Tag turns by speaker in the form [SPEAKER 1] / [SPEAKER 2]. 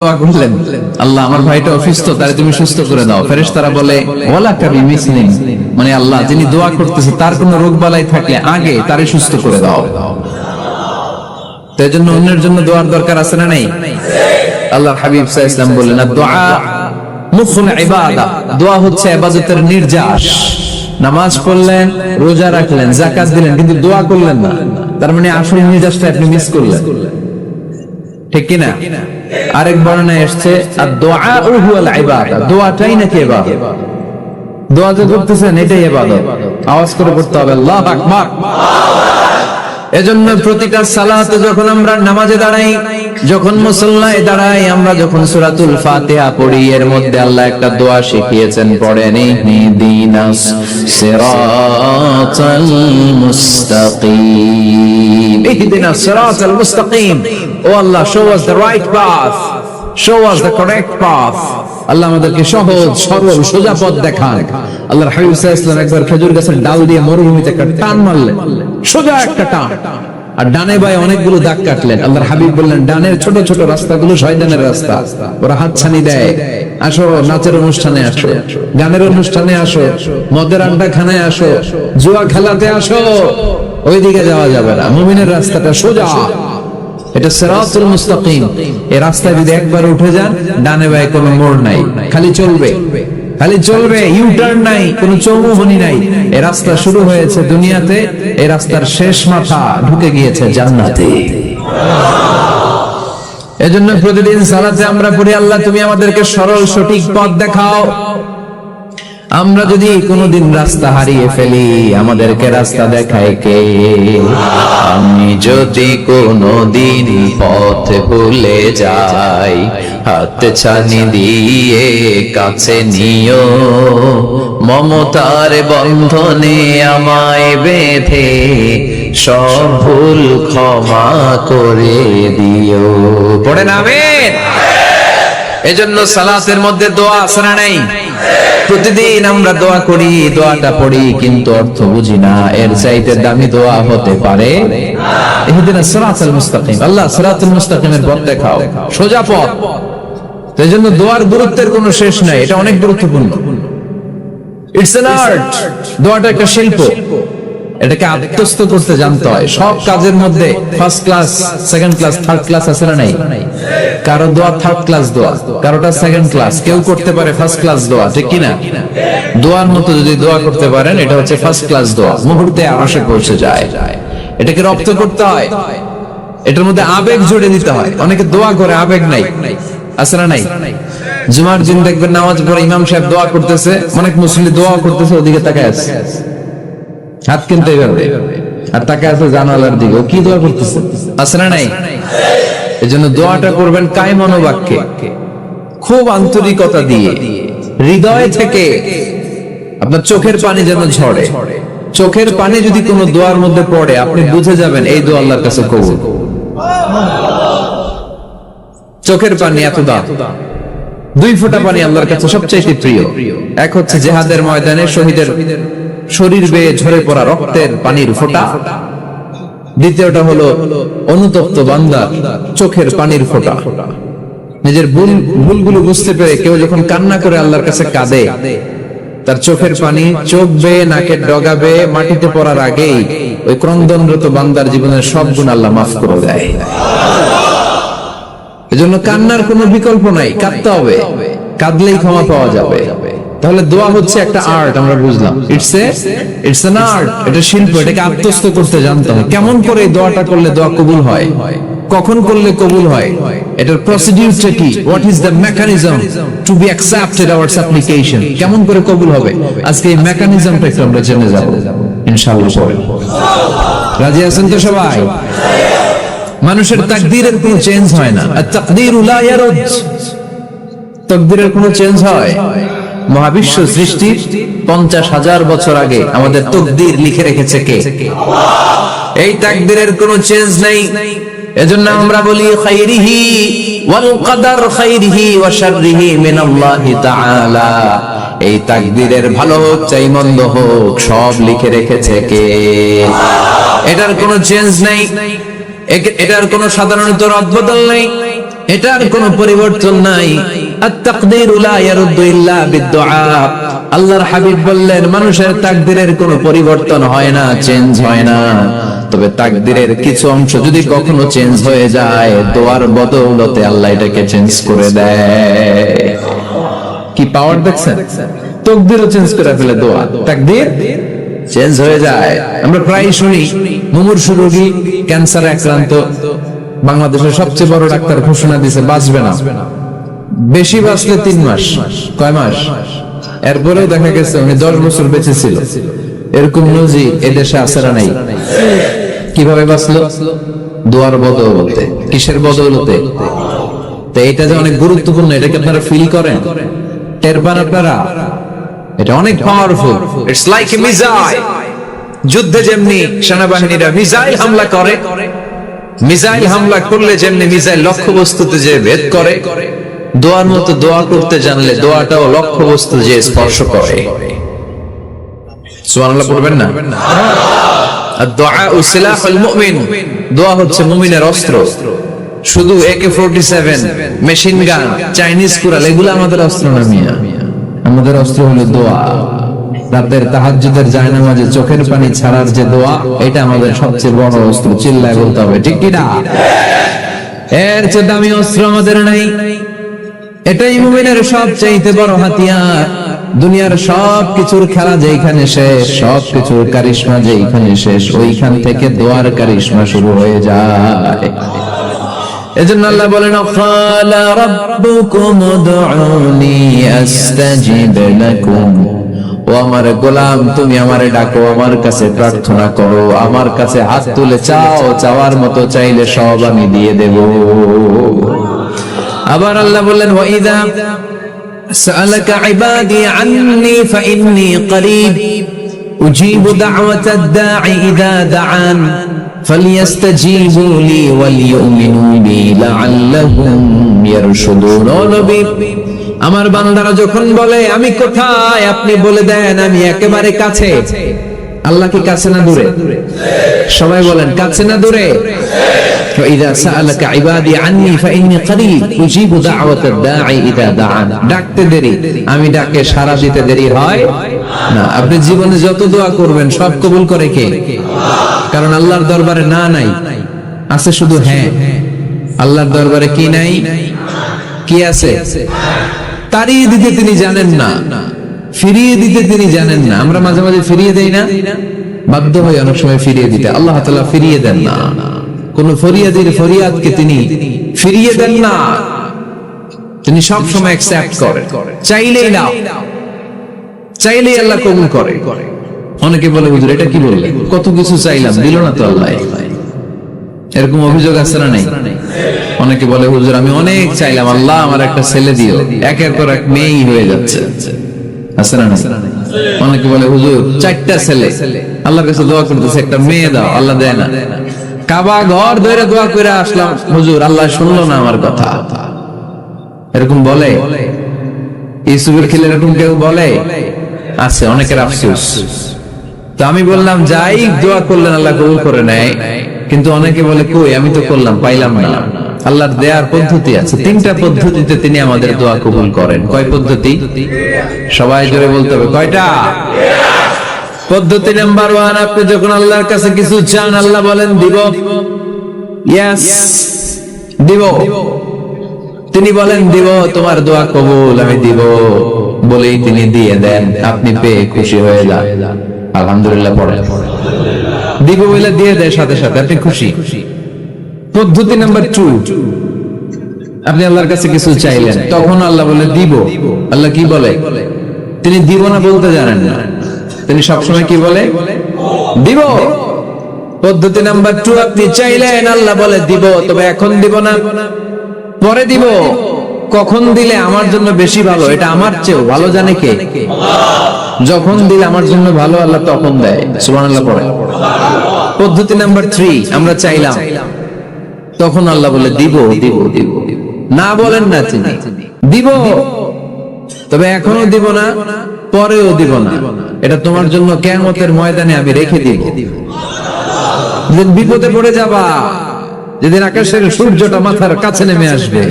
[SPEAKER 1] দোয়া করলেন, আল্লাহ আমার ভাইটা অসুস্থ, তারে তুমি সুস্থ করে দাও। ফেরেশতারা বলে ওয়ালা কাবি মিসলিম, মানে আল্লাহ যিনি দোয়া করতেছে তার কোনো রোগ বালাই থাকলে আগে তারে সুস্থ করে দাও। তাই জন্য অন্যের জন্য দোয়ার দরকার আছে না নাই? আল্লাহর হাবিব সাল্লাল্লাহু আলাইহি ওয়াসাল্লাম বললেন, দোয়া মুখুল ইবাদা, দোয়া হচ্ছে ইবাদতের নির্যাস। নামাজ পড়লেন, রোজা রাখলেন, যাকাত দিলেন, কিন্তু দোয়া করলেন না, তার মানে আসল নির্যাসটা আপনি মিস করলেন, ঠিক কি না? আরেক বর্ণনায় এসেছে আদ-দুআ হুয়াল ইবাদা, দোয়াটাই নাকি ইবাদত। দোয়া যে করতেছেন এটাই ইবাদত। আওয়াজ করে পড়তে হবে আল্লাহু আকবার। এজন্য প্রতিটা সালাতে যখন আমরা নামাজে দাঁড়াই, যখন মুসল্লায় দাঁড়াই, আমরা যখন সূরাতুল ফাতিহা পড়ি, এর মধ্যে আল্লাহ একটা দোয়া শিখিয়েছেন, পড়েন ইহদিনাস সিরাতাল মুস্তাকিম। ইহদিনাস সিরাতাল মুস্তাকিম, ও আল্লাহ, show us the right path, show us the correct path। আল্লাহ আমাদেরকে সহজ সরল সোজা পথ দেখান। আল্লাহর হাবিব সাল্লাল্লাহু আলাইহি ওয়াসাল্লাম একবার খেজুর গাছের ডাল দিয়ে মরুভূমিতে একটা টান মারলেন, সোজা একটা টান, আর ডানে বায়ে অনেকগুলো দাগ কাটলেন। আল্লাহর হাবিব বললেন, ডানের ছোট ছোট রাস্তাগুলো শয়তানের রাস্তা, ওরা হাতছানি দেয়, আসো নাচের অনুষ্ঠানে আসো, গানের অনুষ্ঠানে আসো, মদের আড্ডাখানায় আসো, জুয়া খেলাতে আসো, ওইদিকে যাওয়া যাবে না। মুমিনের রাস্তাটা সোজা, এটা সিরাতুল মুস্তাকিম। এই রাস্তায় যদি একবার উঠে যান, ডানে বায়ে কোনো মোড় নাই, খালি চলবে, খালি চলবে, ইউ টার্ন নাই, কোনো চৌমুহনী নাই। এই রাস্তা শুরু হয়েছে দুনিয়াতে, এই রাস্তার শেষ মাথা ঢুকে গিয়েছে জান্নাতে। এজন্য প্রতিদিন সালাতে আমরা পড়ি, আল্লাহ তুমি আমাদেরকে সরল সঠিক পথ দেখাও। আমরা যদি কোনোদিন রাস্তা হারিয়ে ফেলি, আমাদেরকে রাস্তা দেখায় কে? আমি যদি কোনোদিন পথ ভুলে যাই, হাত ছানি দিয়ে কাছে নিও, মমতার বন্ধনে আমায় বেঁধে সব ভুল ক্ষমা করে দিও। পড়েন আমিন। এজন্য সালাতের মধ্যে দোয়া আছে না নাই? প্রতিদিন আমরা দোয়া করি, দোয়াটা পড়ি, কিন্তু অর্থ বুঝি না। এর চাইতে দামি দোয়া হতে পারে ইহদিনাস সিরাতাল মুস্তাকিম, আল্লাহ সিরাতুল মুস্তাকিমের পথ দেখাও, সোজা পথ। এই জন্য দোয়ার গুরুত্বের কোনো শেষ নাই, এটা অনেক গুরুত্বপূর্ণ। ইটস অ্যান আর্ট, দোয়াটা একটা শিল্প, এটাকে আত্মস্থ করতে জানতে হয়। সব কাজের মধ্যে first class, second class, third class আছে না নাই? কারো দোয়া থার্ড ক্লাস দোয়া, কারোটা সেকেন্ড ক্লাস, কেউ করতে পারে ফার্স্ট ক্লাস দোয়া, ঠিক কিনা? দোয়ার মতো যদি দোয়া করতে পারেন, এটা হচ্ছে ফার্স্ট ক্লাস দোয়া, মুহূর্তে আশে পৌঁছে যায়। এটাকে রপ্ত করতে হয়, এটার মধ্যে আবেগ জুড়ে দিতে হয়। অনেকে দোয়া করে আবেগ নাই, আছে না নাই? জুমার দিন দেখবেন নামাজ পড়ে ইমাম সাহেব দোয়া করতেছে, অনেক মুসল্লি দোয়া করতেছে, ওদিকে তাকায় আছে, হাত কিন্তু এইভাবে, আর তাকে আছে জানালার দিকে, ও কি দোয়া করতেছে, আছে না নাই? এজন্য দোয়াটা করবেন কায় মনোবাক্যে, খুব আন্তরিকতা দিয়ে, হৃদয় থেকে। আপনার চোখের পানি যেন ঝরে, চোখের পানি যদি কোনো দোয়ার মধ্যে পড়ে, আপনি বুঝে যাবেন এই দোয়া আল্লাহর কাছে কবুল। চোখের পানি এত দাম, 2 ফোঁটা পানি আল্লাহর কাছে সবচেয়ে প্রিয়। এক হচ্ছে জিহাদের ময়দানে শহীদের শরীর বেয়ে ঝরে পড়া রক্তের পানির ফোঁটা, দ্বিতীয়টা হলো অনুতপ্ত বান্দার চোখের পানির ফোঁটা। নিজের ভুলগুলো বুঝতে পেরে কেউ যখন কান্না করে আল্লাহর কাছে কাঁদে, তার চোখের পানি চোখ বেয়ে নাকের ডগা বেয়ে মাটিতে পড়ার আগেই ওই ক্রন্দনরত বান্দার জীবনের সব গুণ আল্লাহ মাফ করে দেয়। এজন্য কান্নার কোনো বিকল্প নাই, কাঁদতে হবে, কাঁদলেই ক্ষমা পাওয়া যাবে। তাহলে দোয়া হচ্ছে একটা আর্ট, আমরা বুঝলাম। ইটস অ্যান আর্ট, এটা শিল্প, এটাকে আত্মস্থ করতে জানতে হয়। কেমন করে এই দোয়াটা করলে দোয়া কবুল হয়, কখন করলে কবুল হয়, এটার প্রসিডিউরটা কি, what is the mechanism two be accepted hour সাপ্লিকেশন, কেমন করে কবুল হবে, আজকে এই মেকানিজমটা একটু আমরা জেনে যাব ইনশাআল্লাহ। রাজি আছেন তো সবাই? মানুষের তাকদীরের কোনো চেঞ্জ হয় না, আত-তাকদীরু লা ইয়ারুদ, তাকদীরের কোনো চেঞ্জ হয়? মহাবিশ্ব সৃষ্টির 50,000 বছর আগে আমাদের তাকদীর লিখে রেখেছে কে? এই তাকদীরের কোনো চেঞ্জ নাই। এজন্য আমরা বলি খাইরিহি ওয়াল কদর, খাইরিহি ওয়া শাররিহি মিনাল্লাহি তাআলা। এই তাকদীরের ভালো হোক চাই মন্দ হোক, সব লিখে রেখেছে কে? এটার কোনো চেঞ্জ নাই, এটার কোনো সাধারণত রদবদল নাই। এটার কোনো পরিবর্তন নাই। আত-তাকদীরু লা ইয়ারুদ্দু ইল্লা বিদ-দুআ। আল্লাহর হাবিব বললেন মানুষের তাকদীরের কোনো পরিবর্তন হয় না, চেঞ্জ হয় না, তবে তাকদীরের কিছু অংশ যদি কখনো চেঞ্জ হয়ে যায় দোয়ার বদৌলতে আল্লাহ এটাকে চেঞ্জ করে দেয়। কি পাওয়ার দেখছেন? তাকদীরও চেঞ্জ করে ফেলে দোয়া, তাকদীর চেঞ্জ হয়ে যায়। আমরা প্রায় শুনি মুমূর্ষু রোগী, ক্যান্সারে আক্রান্ত, বাংলাদেশের সবচেয়ে বড় ডাক্তার ঘোষণা দিয়েছে বাঁচবে না, বেশি বাঁচলে 3 মাস। কয় মাস? এরপরেও দেখা গেছে উনি 10 বছর বেঁচে ছিল। এরকম নজির এদেশে আছে না নাই? কিভাবে বাঁচলো? দোয়ার বদৌলতে। কিসের বদৌলতে? তো এটা যে অনেক গুরুত্বপূর্ণ, এটাকে আপনারা ফিল করেন, টের পান আপনারা? এটা অনেক powerful. It's like a missile. যুদ্ধে যেমনি সেনাবাহিনীরা মিসাইল হামলা করে, মিসাইল হামলা করলে যেমনি মিসাইল লক্ষ্যবস্তুতে যে ভেদ করে, দোয়ার মতো দোয়া করতে জানলে দোয়াটাও লক্ষ্যবস্তু যে স্পর্শ করে। সুবহানাল্লাহ পড়বেন না? আদ-দুআউ সিলাহুল মুমিন। দোয়া হচ্ছে মুমিনের অস্ত্র। শুধু AK-47, মেশিন গান, চাইনিজ কুড়াল এগুলো আমাদের অস্ত্র না মিয়া। আমাদের অস্ত্র হলো দোয়া। রাতের তাহাজ্জুদের জায়নামাজে চোখের পানি ছাড়ার যে দোয়া, এটা আমাদের সবচেয়ে বড় অস্ত্র। চিল্লায় বলতে হবে, ঠিক কি না? এর চেয়ে দামি অস্ত্র আমাদের নাই। এটাই মুমিনের সবচাইতে বড় হাতিয়ার। দুনিয়ার সব কিছুর খেলা যেখানে শেষ, সব কিছুর কারিশমা যেখানে শেষ, ওইখান থেকে দোয়ার কারিশমা শুরু হয়ে যায়। এজন্য আল্লাহ বলেন, ক্বালা রাব্বুকুম উদউনি আস্তাজিব লাকুম। ও আমার গোলাম, তুমি আমারে ডাকো, আমার কাছে প্রার্থনা করো, আমার কাছে হাত তুলে চাও, চাওয়ার মতো চাইলে সব আমি দিয়ে দেব। আবার আল্লাহ বললেন, ওয়া ইযা সাআলাকা ইবাদি আন্নী ফাইন্নী করিব উজিবু দাওয়াতাদ দাঈ ইযা দাআন ফালিয়াস্তাজিবু লি ওয়ালিউমিনু বি লাআল্লাহুম ইয়ারশুদুন। ও নবী, আমার বান্দারা যখন বলে আমি কোথায়, আপনি বলে দেন আমি একেবারে কাছে। আল্লাহ কি কাছে না দূরে? সবাই বলেন, কাছে না দূরে? وإذا سألك عبادي عني فإني قريب أجيب دعوة الداعي إذا دعان। ডাকতে দেরি, আমি ডাকে সাড়া দিতে দেরি হয় না। আপনি জীবনে যত দোয়া করবেন সব কবুল করে কে? কারণ আল্লাহর দরবারে না নাই, আছে শুধু হ্যাঁ। আল্লাহর দরবারে কি নাই? কি আছে? তাড়িয়ে দিতে তিনি জানেন না, ফিরিয়ে দিতে তিনি জানেন না। আমরা মাঝে মাঝে ফিরিয়ে দেই না, বাধ্য হই অনেক সময় ফিরিয়ে দিতে। আল্লাহ তাআলা ফিরিয়ে দেন না। কোন ফরিয়াদের ফরিয়াদকে তিনি ফিরিয়ে দেন না, তিনি সব সময় অ্যাকসেপ্ট করেন। চাইলেই না, চাইলেই আল্লাহ কবুল করে। অনেকে বলে, হুজুর এটা কি বললেন, কত কিছু চাইলাম দিল না তো আল্লাহ। এরকম অভিযোগ আছে না নাই? অনেকে বলে, হুজুর আমি অনেক চাইলাম, আল্লাহ আমার একটা ছেলে দিও, একের পর এক মেয়েই হয়ে যাচ্ছে। আছে না নাই? অনেকে বলে, হুজুর 4টা ছেলে, আল্লাহর কাছে দোয়া করতেছে একটা মেয়ে দাও, আল্লাহ দেয় না। কাবা ঘর ধরে দোয়া করে আসলাম, হুজুর আল্লাহ শুনলো না আমার কথা। এরকম বলে? ইউসুফের খিলে এরকম কেউ বলে? আছে, অনেকের আফসোস। তো আমি বললাম, যাই দোয়া করলেন আল্লাহ কবুল করে নেয়, কিন্তু অনেকে বলে কই আমি তো করলাম পাইলাম না। আল্লাহর দেয়ার পদ্ধতি আছে, 3টা পদ্ধতিতে তিনি আমাদের দোয়া কবুল করেন। কয় পদ্ধতি? সবাই জোরে বলতে হবে, কয়টা? পদ্ধতি নাম্বার 1, আপনি যখন আল্লাহর কাছে কিছু চান আল্লাহ বলেন দিব, ইয়েস দিব। তিনি বলেন দিব, তোমার দোয়া কবুল, আমি দিব বলেই তিনি দিয়ে দেন। আপনি পেয়ে খুশি হয়ে যান, আলহামদুলিল্লাহ পড়ে। দিব বলে দিয়ে দেয় সাথে সাথে, আপনি খুশি। পদ্ধতি নাম্বার 2, আপনি আল্লাহর কাছে কিছু চাইলেন, তখন আল্লাহ বলে দিব। আল্লাহ কি বলে? তিনি দিব না বলতে জানেন না, তিনি সবসময় কি বলে? দিব। পদ্ধতি নাম্বার 2, আপনি চাইলেন, আল্লাহ বলে দিব, তবে এখন দিব না, পরে দিব। কখন দিলে আমার জন্য বেশি ভালো, এটা আমার চেয়েও ভালো জানে কে? যখন দিলে আমার জন্য ভালো আল্লাহ তখন দেয়। সুবহানাল্লাহ পড়ে। পদ্ধতি নাম্বার 3, আমরা চাইলাম, তখন আল্লাহ বলে দিব দিব দিব। না বলেন না, তিনি দিব, তবে এখনো দিব না, পরেও দিব না। এটা তোমার জন্য কিয়ামতের ময়দানে আমি রেখে দিব। বিপদে পড়ে যাবা, যেদিন আকাশের সূর্যটা মাথার কাছে নেমে আসবে,